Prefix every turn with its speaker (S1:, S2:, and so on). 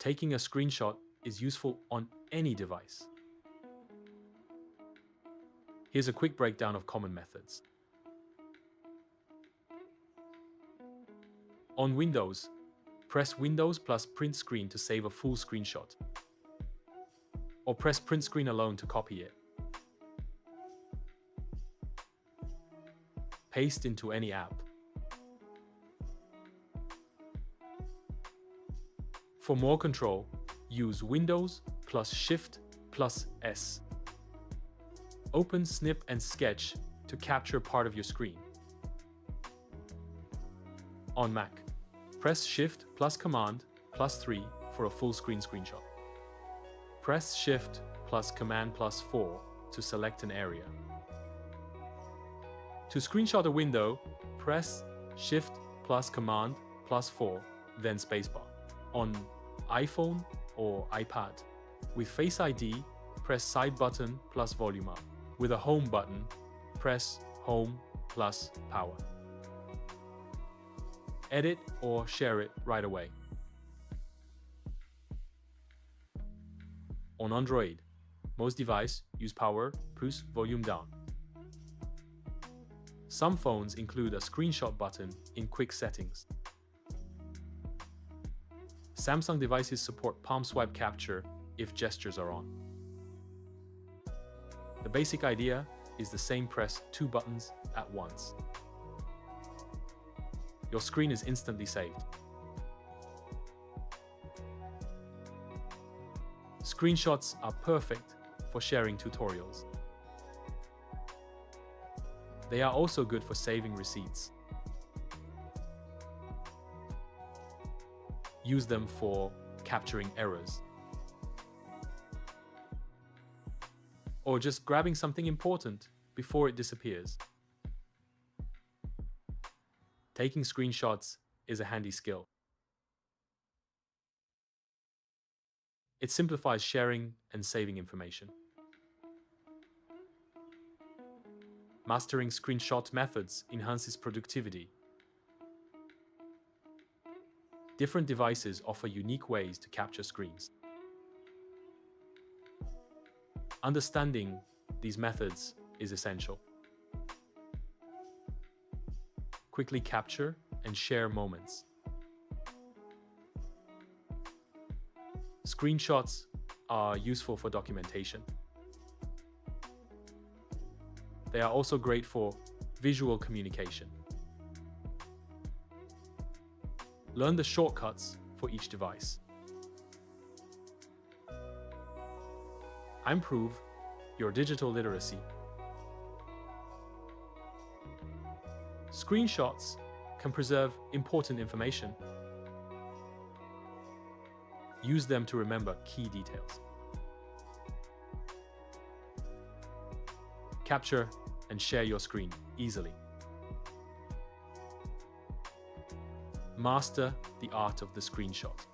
S1: Taking a screenshot is useful on any device. Here's a quick breakdown of common methods. On Windows, press Windows plus print screen to save a full screenshot, or press print screen alone to copy it. Paste into any app. For more control, use Windows plus Shift plus S. Open Snip and Sketch to capture part of your screen. On Mac, press Shift plus Command plus 3 for a full screen screenshot. Press Shift plus Command plus 4 to select an area. To screenshot a window, press Shift plus Command plus 4, then spacebar. On iPhone or iPad, with Face ID, press side button plus volume up. With a home button, press Home plus power. Edit or share it right away. On Android, most devices use power plus volume down. Some phones include a screenshot button in quick settings. Samsung devices support palm swipe capture if gestures are on. The basic idea is the same: press 2 buttons at once. Your screen is instantly saved. Screenshots are perfect for sharing tutorials. They are also good for saving receipts. Use them for capturing errors, or just grabbing something important before it disappears. Taking screenshots is a handy skill. It simplifies sharing and saving information. Mastering screenshot methods enhances productivity. Different devices offer unique ways to capture screens. Understanding these methods is essential. Quickly capture and share moments. Screenshots are useful for documentation. They are also great for visual communication. Learn the shortcuts for each device. Improve your digital literacy. Screenshots can preserve important information. Use them to remember key details. Capture and share your screen easily. Master the art of the screenshot.